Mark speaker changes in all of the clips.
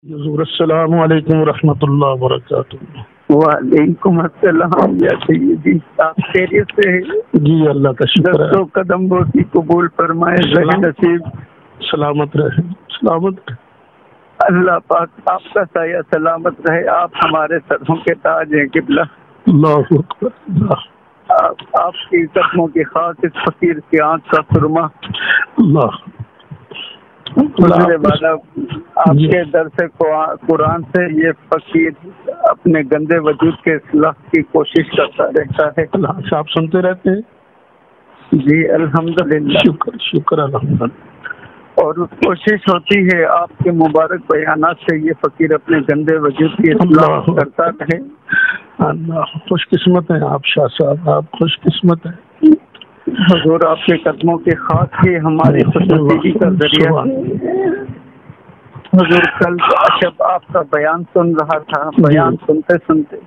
Speaker 1: حضور السلام علیکم ورحمۃ اللہ وبرکاتہ۔
Speaker 2: وعلیکم السلام یا سیدی، آپ خیریت سے ہیں؟
Speaker 1: جی اللہ کا شکر ہے۔
Speaker 2: دستوں قدم بوسی قبول فرمائے، رہے نصیب
Speaker 1: سلامت رہے، سلامت رہے۔
Speaker 2: اللہ پاک آپ کا سایہ سلامت رہے، آپ ہمارے سروں کے تاج ہیں قبلہ۔
Speaker 1: اللہ اکبر، اللہ
Speaker 2: آپ کی قدموں کی خاص اس فقیر کی آنکھ کا سرما
Speaker 1: اللہ
Speaker 2: گزرے والا، آپ کے درس قرآن سے یہ فقیر اپنے گندے وجود کے اصلاح کی کوشش کرتا رہتا ہے۔
Speaker 1: اللہ سے آپ سنتے رہتے ہیں؟
Speaker 2: جی الحمدللہ،
Speaker 1: شکر الحمدللہ۔
Speaker 2: اور کوشش ہوتی ہے آپ کے مبارک بیانات سے یہ فقیر اپنے گندے وجود کی اصلاح کرتا رہے۔
Speaker 1: اللہ خوش قسمت ہیں آپ شاہ صاحب، آپ خوش قسمت ہیں۔
Speaker 2: حضور آپ کے قدموں کے خاص ہی ہماری خوشنصیبی کا ذریعہ۔ حضور کل جب آپ کا بیان سن رہا تھا، بیان سنتے سنتے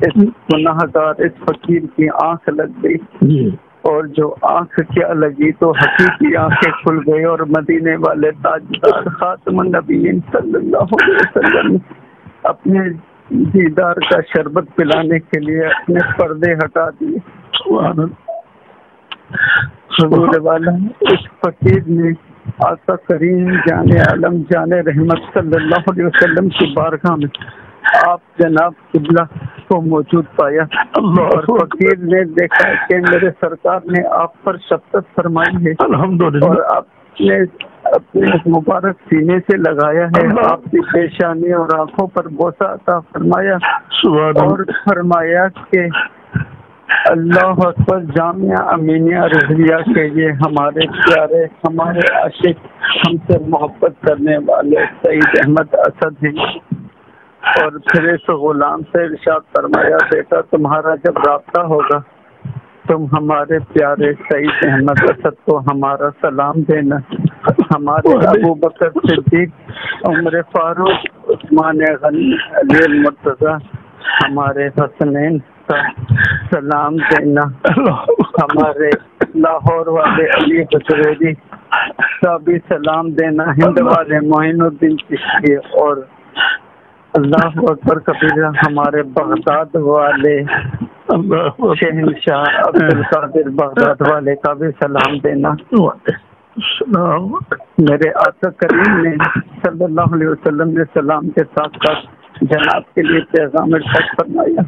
Speaker 2: اس گناہ گار اس فقیر کی آنکھ لگ گئی، اور جو آنکھ کیا لگی تو حقیقی آنکھیں کھل گئی، اور مدینے والے تاجدار خاتم النبیین صلی اللہ علیہ وسلم اپنے دیدار کا شربت پلانے کے لیے اپنے پردے ہٹا دیے۔
Speaker 1: سبحان اللہ۔
Speaker 2: حضور والا اس فقیر نے آقا کریم جان عالم جان رحمت صلی اللہ علیہ وسلم کی بارگاہ میں آپ جناب قبلہ کو موجود پایا، اور فقیر نے دیکھا کہ میرے سرکار نے آپ پر شفقت فرمائی ہے،
Speaker 1: الحمدللہ،
Speaker 2: اور آپ نے اپنے مبارک سینے سے لگایا ہے، آپ کی پیشانی اور آنکھوں پر بوسہ عطا فرمایا، اور فرمایا کہ اللہ اکبر جامعہ امینیہ رضویہ کے یہ ہمارے پیارے، ہمارے عاشق، ہم سے محبت کرنے والے سعید احمد اسد ہیں۔ اور پھر اس غلام سے ارشاد فرمایا، بیٹا تمہارا جب رابطہ ہوگا تم ہمارے پیارے سعید احمد اسد کو ہمارا سلام دینا، ہمارے ابو بکر صدیق، عمر فاروق، عثمان غنی، علی المرتضیٰ، ہمارے حسنین کا سلام دینا، ہمارے لاہور والے علی حجویری کا بھی سلام دینا، ہند والے معین الدین چشتی، اور اللہ اکبر کبیرہ ہمارے بغداد والے شہنشاہ عبد القادر بغداد والے کا بھی سلام دینا۔ میرے آقا کریم نے صلی اللہ علیہ وسلم نے سلام کے ساتھ ساتھ جناب کے لیے پیغام ارشاد فرمایا۔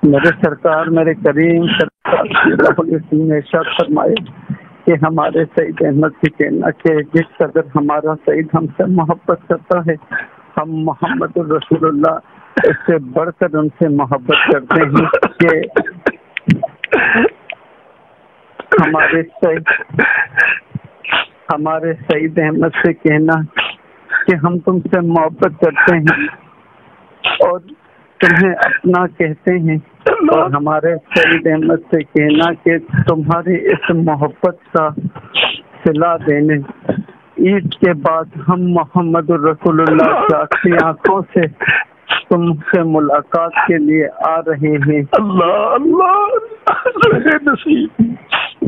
Speaker 2: میرے سرکار، میرے کریم سرکار صلی اللہ علیہ وسلم نے ارشاد فرمایا کہ ہمارے سعید احمد سے کہنا کہ جس قدر ہمارا سعید ہم سے محبت کرتا ہے، ہم محمد الرسول اللہ اس سے بڑھ کر ان سے محبت کرتے ہیں کہ ہمارے سعید احمد سے کہنا کہ ہم تم سے محبت کرتے ہیں اور تمہیں اپنا کہتے ہیں، اور ہمارے سعید احمد سے کہنا کہ تمہاری اس محبت کا صلہ دینے عید کے بعد ہم محمد الرسول اللہ کی آنکھوں سے تم سے ملاقات کے لیے آ رہے ہیں۔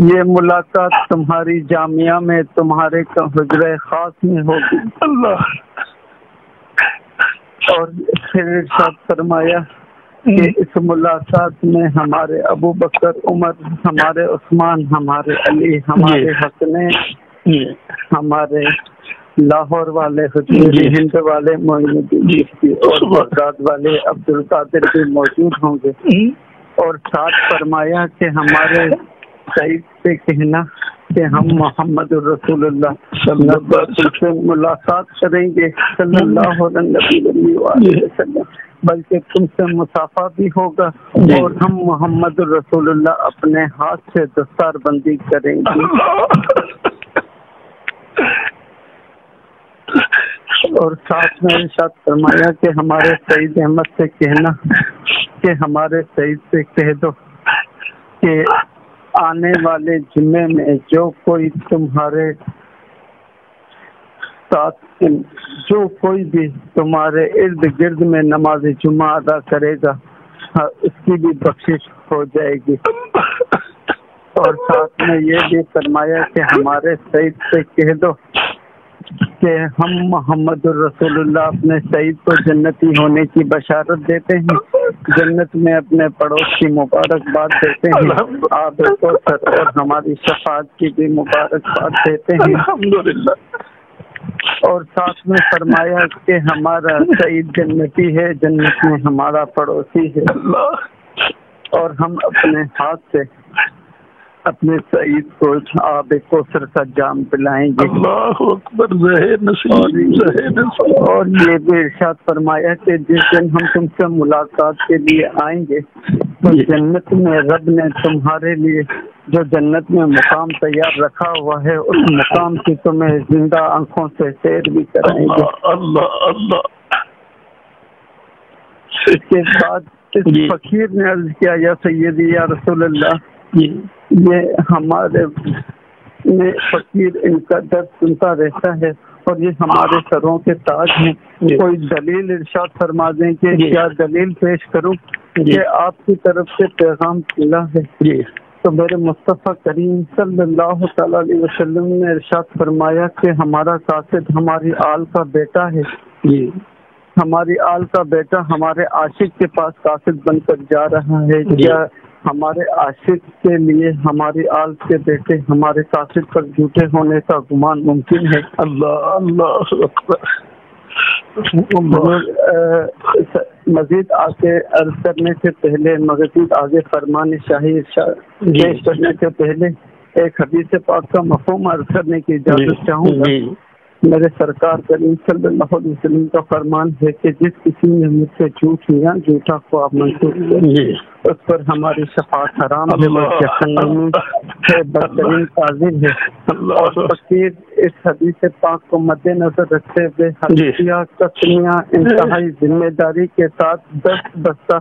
Speaker 2: یہ ملاقات تمہاری جامعہ میں، تمہارے حجرہ خاص میں ہوگی۔ اور پھر ارشاد فرمایا کہ اس ملاقات میں ہمارے ابو بکر، عمر، ہمارے عثمان، ہمارے علی، ہمارے حسنین، ہمارے لاہور والے حجویری، ہند والے معین الدین اور بغداد والے عبد القادر بھی موجود ہوں گے۔ اور ساتھ فرمایا کہ ہمارے سعید سے کہنا کہ ہم محمد الرسول اللہ صلی اللہ علیہ وسلم سے ملاقات کریں گے صلی اللہ علیہ وسلم، بلکہ تم سے مصافحہ بھی ہوگا، اور ہم محمد الرسول اللہ اپنے ہاتھ سے دستار بندی کریں گے۔ اور ساتھ میں ارشاد فرمایا کہ ہمارے سعید احمد سے کہنا کہ ہمارے سعید سے کہہ دو کہ آنے والے جمعے میں جو کوئی تمہارے ساتھ، جو کوئی بھی تمہارے ارد گرد میں نماز جمعہ ادا کرے گا اس کی بھی بخشش ہو جائے گی۔ اور ساتھ میں یہ بھی فرمایا کہ ہمارے سعید سے کہہ دو کہ ہم محمد الرسول اللہ اپنے سعید کو جنتی ہونے کی بشارت دیتے ہیں، جنت میں اپنے پڑوس کی مبارکباد دیتے ہیں، آپ کو اور ہماری شفاعت کی بھی مبارکباد دیتے ہیں
Speaker 1: الحمدللہ،
Speaker 2: اور ساتھ میں فرمایا کہ ہمارا سعید جنتی ہے، جنت میں ہمارا پڑوسی ہے، اور ہم اپنے ہاتھ سے اپنے سعید کو آب کوثر کا جام پلائیں گے۔
Speaker 1: اللہ اکبر، ظاہر نصیب،
Speaker 2: اور یہ بھی ارشاد فرمایا کہ جس دن ہم تم سے ملاقات کے لیے آئیں گے تو جنت میں رب نے تمہارے لیے جو جنت میں مقام تیار رکھا ہوا ہے اس مقام کی تمہیں زندہ آنکھوں سے سیر بھی کرائیں گے۔
Speaker 1: اللہ اللہ۔
Speaker 2: اس کے بعد اس فقیر نے عرض کیا، یا سیدی یا رسول اللہ، یہ ہمارے فقیر ان کا درد سنتا رہتا ہے اور یہ ہمارے سروں کے تاج ہیں، کوئی دلیل ارشاد فرما دیں کہ کیا دلیل پیش کروں کہ آپ کی طرف سے پیغام ملا ہے؟ تو میرے مصطفیٰ کریم صلی اللہ تعالی علیہ وسلم نے ارشاد فرمایا کہ ہمارا قاصد ہماری آل کا بیٹا ہے، ہماری آل کا بیٹا ہمارے عاشق کے پاس قاصد بن کر جا رہا ہے، کیا ہمارے عاشق کے لیے ہماری آل کے بیٹے ہمارے قاصد پر جھوٹے ہونے کا گمان ممکن ہے؟ اللہ اللہ اکبر۔ مزید آگے عرض کرنے سے پہلے، مزید آگے فرمان شاہی پیش کرنے سے پہلے ایک حدیث پاک کا مفہوم عرض کرنے کی اجازت چاہوں گا۔ میرے سرکار کریم صلی اللہ علیہ وسلم کا فرمان ہے کہ جس کسی نے مجھ سے جھوٹ لیا، جھوٹا خواب منسوخ کیا، اس پر ہماری شفاعت حرام ہے، بدترین قاضر ہے۔ اور فقیر اس حدیث پاک کو مد نظر رکھتے ہوئے حلفیہ قسمیہ انتہائی ذمہ داری کے ساتھ دست بستہ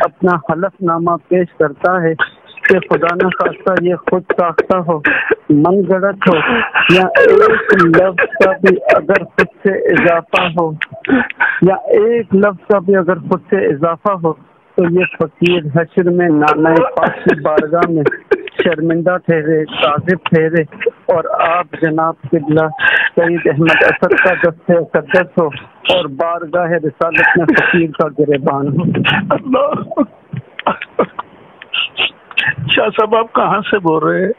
Speaker 2: اپنا حلف نامہ پیش کرتا ہے کہ خدا نہ خواستہ یہ خود ساختہ ہو، من گڑت ہو، یا ایک لفظ کا بھی اگر خود سے اضافہ ہو، یا ایک لفظ کا بھی اگر خود سے اضافہ ہو تو یہ فقیر حشر میں نانہ پاک کی بارگاہ میں شرمندہ ٹھہرے، کاذب ٹھہرے، اور آپ جناب قبلہ سعید احمد اسد کا دست اقدس ہو اور بارگاہ رسالت میں فقیر کا گریبان ہو۔
Speaker 1: شاہ صاحب آپ کہاں سے بول رہے ہیں؟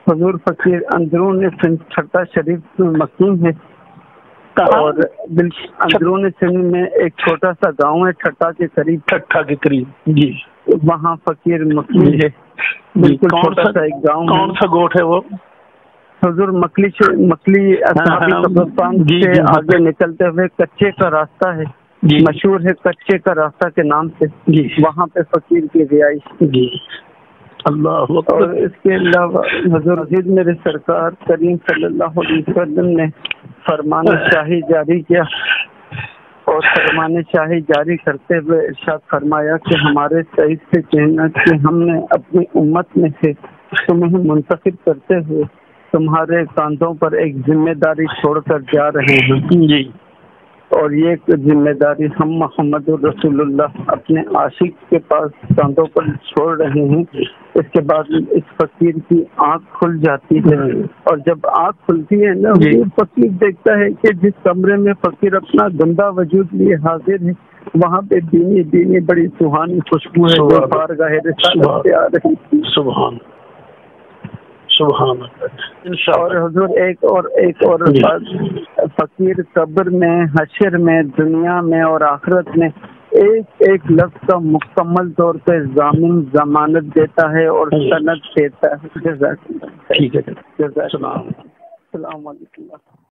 Speaker 2: حضور فقیر اندرون سندھ ٹھٹا شریف میں مقیم ہے، اور اندرون سندھ میں ایک چھوٹا سا گاؤں ہے ٹھٹا کے قریب،
Speaker 1: ٹھٹا کے قریب جی،
Speaker 2: وہاں فقیر مقیم ہے، بالکل چھوٹا سا ایک گاؤں۔
Speaker 1: کون سا گوٹ ہے وہ؟
Speaker 2: حضور مکلی اصحابی قبرستان سے آگے نکلتے ہوئے کچے کا راستہ ہے، مشہور ہے کچے کا راستہ کے نام سے، وہاں پہ فقیر کی رہائش۔
Speaker 1: اللہ،
Speaker 2: اور اس کے علاوہ حضور مزید میرے سرکار کریم صلی اللہ علیہ وسلم نے فرمان شاہی جاری کیا، اور فرمان شاہی جاری کرتے ہوئے ارشاد فرمایا کہ ہمارے سعید سے کہنا کہ ہم نے اپنی امت میں سے تمہیں منتخب کرتے ہوئے تمہارے کاندھوں پر ایک ذمہ داری چھوڑ کر جا رہے ہیں جی، اور یہ ذمہ داری ہم محمد رسول اللہ اپنے عاشق کے پاس کاندھوں پر چھوڑ رہے ہیں۔ اس کے بعد اس فقیر کی آنکھ کھل جاتی ہے، اور جب آنکھ کھلتی ہے نا فقیر دیکھتا ہے کہ جس کمرے میں فقیر اپنا گندا وجود لیے حاضر ہے وہاں پہ دینی دینی بڑی سہانی خوشبو ہے جو بارگاہ رسالت سے آ رہی ہے۔
Speaker 1: سبحان سبحان
Speaker 2: اور حضور ایک اور بات، فقیر قبر میں، حشر میں، دنیا میں اور آخرت میں ایک لفظ کا مکمل طور پہ ضامن ضمانت دیتا ہے اور سند دیتا ہے۔ جزاک اللہ، ٹھیک ہے، السلام علیکم۔